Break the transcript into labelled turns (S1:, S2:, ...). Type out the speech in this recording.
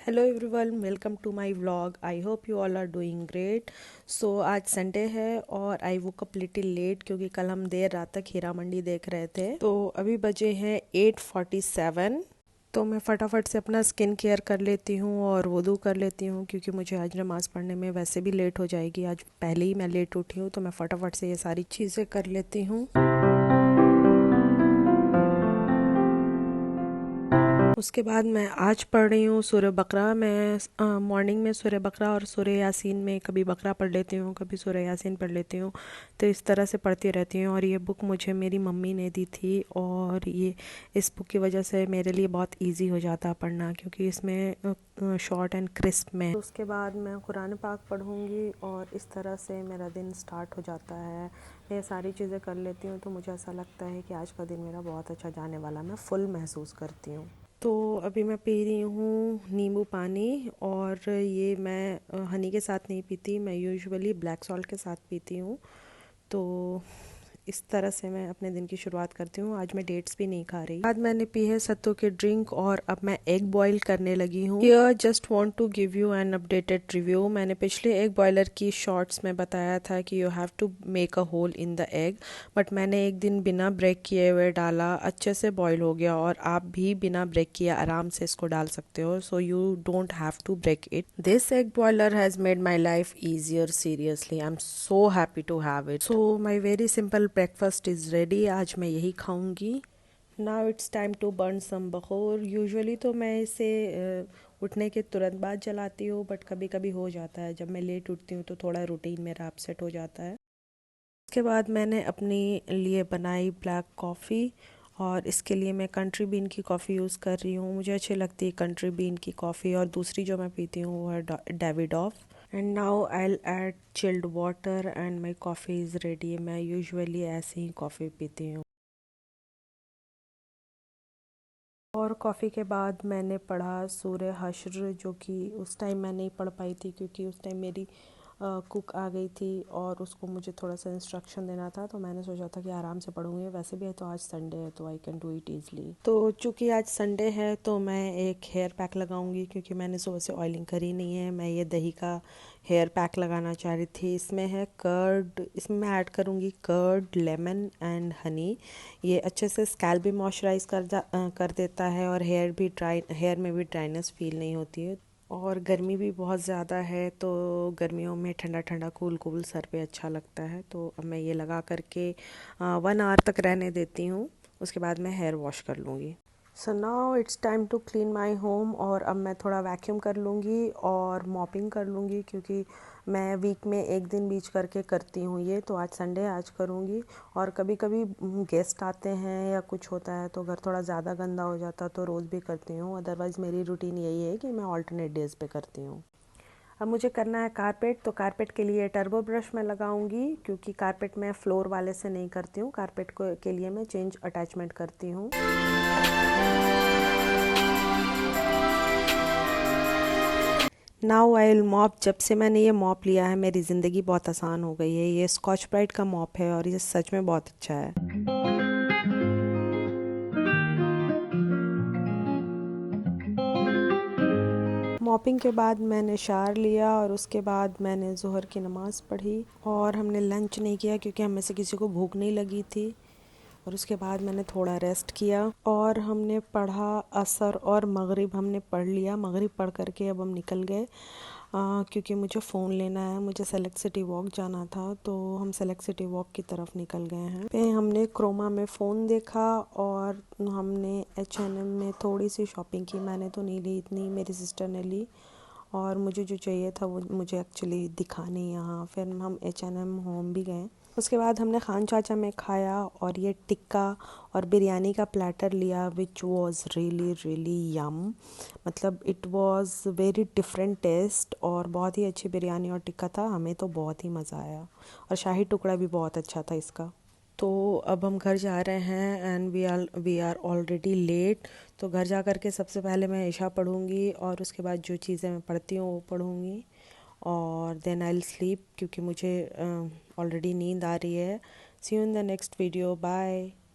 S1: Hello everyone, welcome to my vlog. I hope you all are doing great. So आज Sunday है और I woke up little late क्योंकि कल हम देर रात तक हीरा मंडी देख रहे थे। तो अभी बजे हैं 8:47। तो मैं फटाफट से अपना स्किन केयर कर लेती हूँ और वुदू कर लेती हूँ क्योंकि मुझे आज नमाज़ पढ़ने में वैसे भी लेट हो जाएगी। आज पहले ही मैं लेट उठी हूँ तो मैं फटाफट से ये सारी चीज़ें कर लेती हूँ। उसके बाद मैं आज पढ़ रही हूँ सूरह बकरा। मैं मॉर्निंग में सूरह बकरा और सूरह यासीन में कभी बकरा पढ़ लेती हूँ, कभी सूरह यासीन पढ़ लेती हूँ। तो इस तरह से पढ़ती रहती हूँ। और ये बुक मुझे मेरी मम्मी ने दी थी और ये इस बुक की वजह से मेरे लिए बहुत इजी हो जाता है पढ़ना क्योंकि इसमें शॉर्ट एंड क्रिस्प में। उसके बाद मैं कुरान पाक पढ़ूँगी और इस तरह से मेरा दिन स्टार्ट हो जाता है। मैं सारी चीज़ें कर लेती हूँ तो मुझे ऐसा लगता है कि आज का दिन मेरा बहुत अच्छा जाने वाला, मैं फुल महसूस करती हूँ। तो अभी मैं पी रही हूँ नींबू पानी और ये मैं हनी के साथ नहीं पीती, मैं यूजुअली ब्लैक सॉल्ट के साथ पीती हूँ। तो इस तरह से मैं अपने दिन की शुरुआत करती हूँ। आज मैं डेट्स भी नहीं खा रही। बाद मैंने पी है सत्तू की ड्रिंक और अब मैं एग बॉईल करने लगी हूँ। Here just want to give you an updated review. मैंने पिछले एग बॉयलर की शॉर्ट्स में बताया था कि you have to make a hole in the egg, but मैंने एक दिन बिना ब्रेक किए हुए डाला, अच्छे से बॉईल हो गया। और आप भी बिना ब्रेक किए आराम से इसको डाल सकते हो, so you don't have to break it. This egg boiler has made my life easier. Seriously I am so happy to have it. So my very simple breakfast is ready. आज मैं यही खाऊंगी। Now it's time to burn some बखोर। Usually तो मैं इसे उठने के तुरंत बाद जलाती हूँ, बट कभी कभी हो जाता है जब मैं लेट उठती हूँ तो थोड़ा रूटीन मेरा अपसेट हो जाता है। उसके बाद मैंने अपने लिए बनाई ब्लैक कॉफ़ी और इसके लिए मैं कंट्री बीन की कॉफ़ी यूज़ कर रही हूँ। मुझे अच्छी लगती है कंट्री बीन की कॉफ़ी। और दूसरी जो मैं पीती हूँ वो है Davidoff. And now I will add chilled water and my coffee is ready. मैं यूजुअली ऐसे ही कॉफ़ी पीती हूँ। और कॉफ़ी के बाद मैंने पढ़ा सूरह हश्र, जो कि उस टाइम मैं नहीं पढ़ पाई थी क्योंकि उस टाइम मेरी कुक आ गई थी और उसको मुझे थोड़ा सा इंस्ट्रक्शन देना था। तो मैंने सोचा था कि आराम से पढ़ूंगी, वैसे भी है तो आज संडे है तो I can do it easily. तो चूँकि आज संडे है तो मैं एक हेयर पैक लगाऊंगी क्योंकि मैंने सुबह से ऑयलिंग करी नहीं है। मैं ये दही का हेयर पैक लगाना चाह रही थी। इसमें है कर्ड, इसमें मैं ऐड करूँगी कर्ड, लेमन एंड हनी। ये अच्छे से स्कैल्प भी मॉइस्चराइज कर देता है और हेयर में भी ड्राइनेस फील नहीं होती है। और गर्मी भी बहुत ज़्यादा है तो गर्मियों में ठंडा ठंडा कूल कूल सर पे अच्छा लगता है। तो अब मैं ये लगा करके 1 आवर तक रहने देती हूँ। उसके बाद मैं हेयर वॉश कर लूँगी। So now it's time to clean my home. और अब मैं थोड़ा वैक्यूम कर लूँगी और मॉपिंग कर लूँगी क्योंकि मैं वीक में एक दिन बीच करके करती हूँ ये। तो आज संडे है, आज करूँगी। और कभी कभी गेस्ट आते हैं या कुछ होता है तो घर थोड़ा ज़्यादा गंदा हो जाता तो रोज़ भी करती हूँ। अदरवाइज़ मेरी रूटीन यही है कि मैं ऑल्टरनेट डेज़ पे करती हूँ। अब मुझे करना है कारपेट। तो कारपेट के लिए टर्बो ब्रश मैं लगाऊंगी क्योंकि कारपेट मैं फ्लोर वाले से नहीं करती हूँ। कारपेट को के लिए मैं चेंज अटैचमेंट करती हूँ। Now I will mop. जब से मैंने ये मॉप लिया है मेरी ज़िंदगी बहुत आसान हो गई है। ये स्कॉच ब्राइट का मॉप है और ये सच में बहुत अच्छा है। मॉपिंग के बाद मैंने शावर लिया और उसके बाद मैंने ज़ोहर की नमाज़ पढ़ी और हमने लंच नहीं किया क्योंकि हम में से किसी को भूख नहीं लगी थी। और उसके बाद मैंने थोड़ा रेस्ट किया और हमने पढ़ा असर और मगरिब हमने पढ़ लिया। मगरिब पढ़ करके अब हम निकल गए क्योंकि मुझे फ़ोन लेना है, मुझे सेलेक्ट सिटी वॉक जाना था। तो हम सेलेक्ट सिटी वॉक की तरफ निकल गए हैं। फिर हमने क्रोमा में फ़ोन देखा और हमने H&M में थोड़ी सी शॉपिंग की। मैंने तो नहीं ली इतनी, मेरी सिस्टर ने ली। और मुझे जो चाहिए था वो मुझे एक्चुअली दिखा नहीं यहाँ। फिर हम H&M होम भी गए। उसके बाद हमने खान चाचा में खाया और ये टिक्का और बिरयानी का प्लेटर लिया which was really really yum. मतलब it was very different taste और बहुत ही अच्छी बिरयानी और टिक्का था। हमें तो बहुत ही मज़ा आया और शाही टुकड़ा भी बहुत अच्छा था इसका। तो अब हम घर जा रहे हैं and we are already late. तो घर जा कर के सबसे पहले मैं इशा पढ़ूँगी और उसके बाद जो चीज़ें मैं पढ़ती हूँ वो पढ़ूँगी और देन आई विल स्लीप क्योंकि मुझे ऑलरेडी नींद आ रही है। See you in the next video, bye.